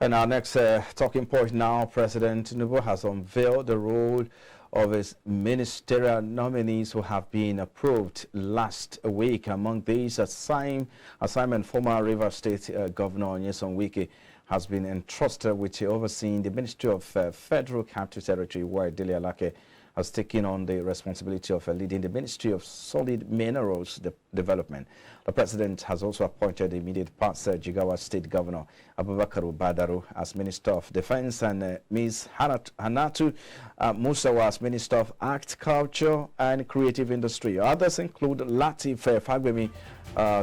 And our next talking point now, President Tinubu has unveiled the role of his ministerial nominees who have been approved last week. Among these, assignment former Rivers State Governor Nyesom Wike has been entrusted with overseeing the Ministry of Federal Capital Territory, where Dele Alake has taken on the responsibility of leading the Ministry of Solid Minerals Development. The President has also appointed the immediate past Jigawa State Governor Abubakar Badaru as Minister of Defense and Ms. Hanatu Musawa as Minister of Art, Culture and Creative Industry. Others include Latif Fagbemi,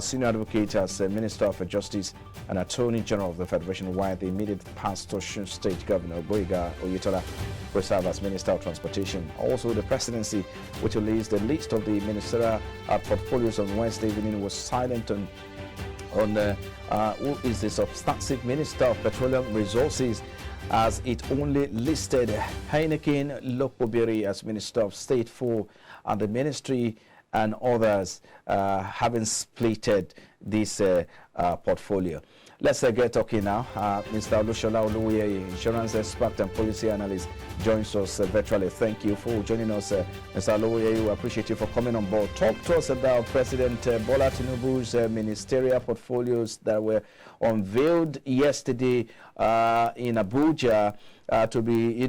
Senior Advocate as Minister of Justice and Attorney General of the Federation, while the immediate past Osun State Governor Boyega Oyetola will serve as Minister of Transportation. Also, the presidency, which released the list of the ministerial portfolios on Wednesday evening, was silent on who is the substantive Minister of Petroleum Resources, as it only listed Heineken Lokobiri as Minister of State for the ministry, and others having splitted this portfolio. Let's get talking now. Mr. Olushola Oluwaye, insurance expert and policy analyst, joins us virtually. Thank you for joining us, Mr. Oluwaye. We appreciate you for coming on board. Talk to us about President Bola Tinubu's ministerial portfolios that were unveiled yesterday in Abuja to be,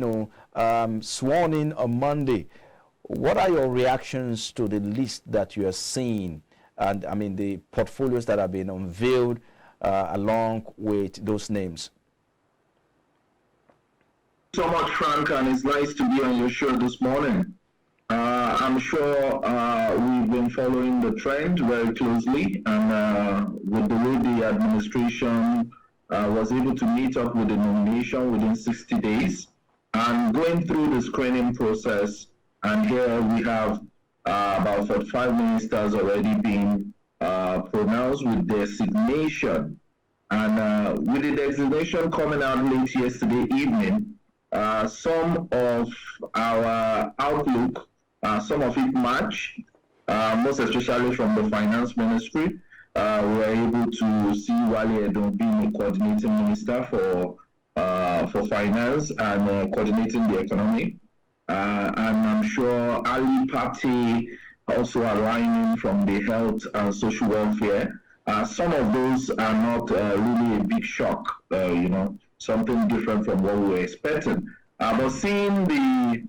sworn in on Monday. What are your reactions to the list that you are seeing, and I mean the portfolios that have been unveiled along with those names? So much, Frank, and it's nice to be on your show this morning. I'm sure we've been following the trend very closely, and with the way the administration was able to meet up with the nomination within 60 days and going through the screening process. And here we have about 45 ministers already being pronounced with designation. And with the designation coming out late yesterday evening, some of our outlook, some of it match, most especially from the finance ministry. We were able to see Wale Edun being a coordinating minister for finance and coordinating the economy. And I'm sure Ali Pati also aligning from the health and social welfare. Some of those are not really a big shock, something different from what we were expecting. But seeing the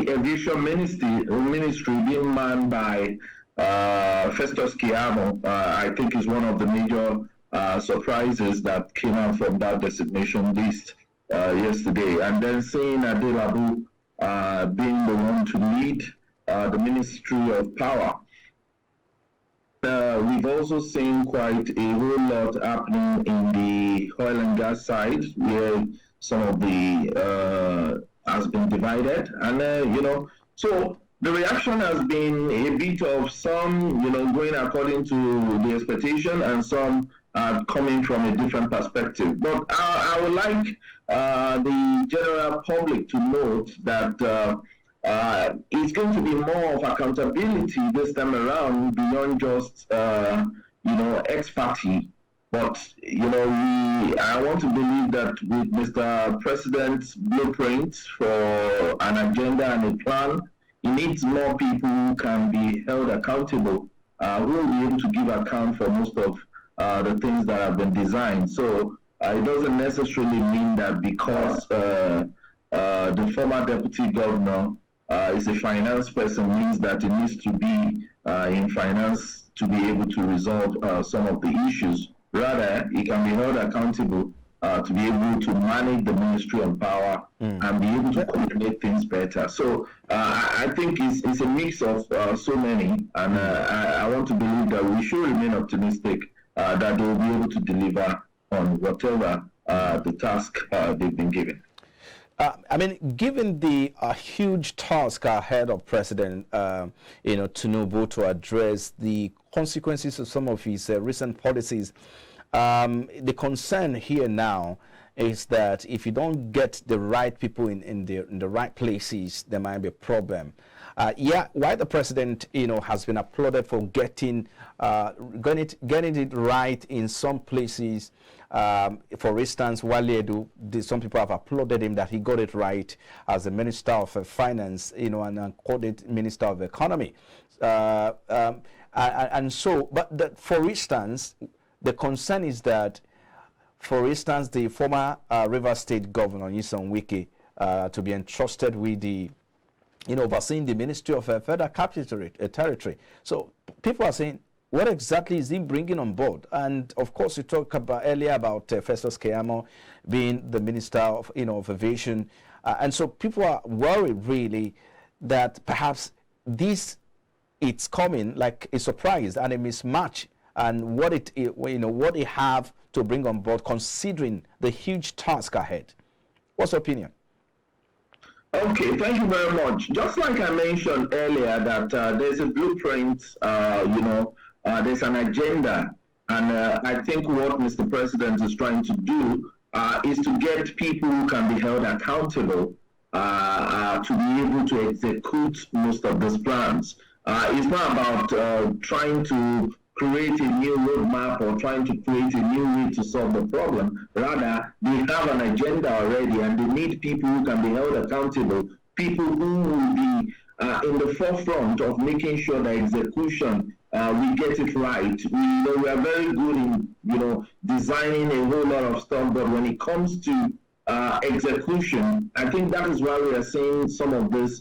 aviation ministry being manned by Festus Keyamo, I think is one of the major surprises that came out from that designation list yesterday. And then seeing Adelabu being the one to lead the Ministry of Power. We've also seen quite a whole lot happening in the oil and gas side, where some of the has been divided, and so the reaction has been a bit of some, going according to the expectation, and some coming from a different perspective. But I would like the general public to note that it's going to be more of accountability this time around, beyond just ex-party. But I want to believe that with Mr. President's blueprint for an agenda and a plan, he needs more people who can be held accountable, who will be able to give account for most of the things that have been designed. So it doesn't necessarily mean that because the former deputy governor is a finance person means that it needs to be in finance to be able to resolve some of the issues. Rather, he can be held accountable to be able to manage the Ministry of Power and be able to coordinate things better. So I think it's a mix of so many, and I want to believe that we should remain optimistic that they will be able to deliver on whatever the task they've been given. Given the huge task ahead of President Tinubu to address the consequences of some of his recent policies, the concern here now is that if you don't get the right people in the right places, there might be a problem. Yeah, why the president, has been applauded for getting it right in some places. For instance, Wale, some people have applauded him that he got it right as the Minister of Finance, and called it Minister of Economy. But for instance, the concern is that, for instance, the former Rivers State Governor, Nyesom Wike, to be entrusted with the, overseeing the Ministry of Federal Capital Territory. So people are saying, what exactly is he bringing on board? And of course, you talked about earlier about Festus Keyamo being the Minister of, of Aviation. And so people are worried really that perhaps it's coming like a surprise and a mismatch, and what they have to bring on board, considering the huge task ahead. What's your opinion? Okay, thank you very much. Just like I mentioned earlier, that there's a blueprint, there's an agenda, and I think what Mr. President is trying to do is to get people who can be held accountable to be able to execute most of these plans. It's not about trying to create a new roadmap or trying to create a new way to solve the problem. Rather, they have an agenda already, and they need people who can be held accountable, people who will be in the forefront of making sure that execution, we get it right. We are very good in, designing a whole lot of stuff, but when it comes to execution, I think that is why we are seeing some of this,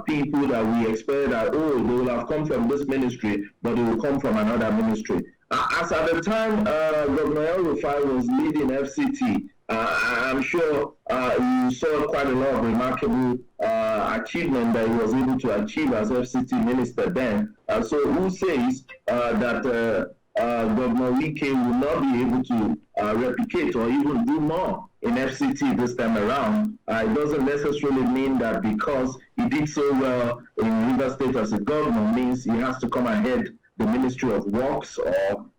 people that we expect that, they will have come from this ministry, but they will come from another ministry. As at the time Governor El-Rufai was leading FCT, I'm sure you saw quite a lot of remarkable achievement that he was able to achieve as FCT minister then. So who says that Governor Wike will not be able to replicate or even do more in FCT this time around? It doesn't necessarily mean that because he did so well in Rivers State as a governor means he has to come ahead the Ministry of Works.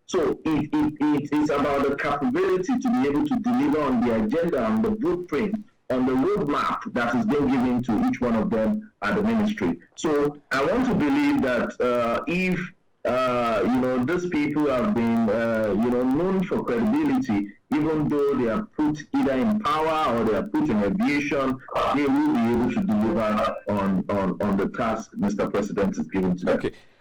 So it's about the capability to be able to deliver on the agenda, on the blueprint, on the roadmap that is being given to each one of them at the ministry. So I want to believe that if these people have been, known for credibility, even though they are put either in power or they are put in aviation, they will be able to deliver on the task Mr. President is giving to them. Okay.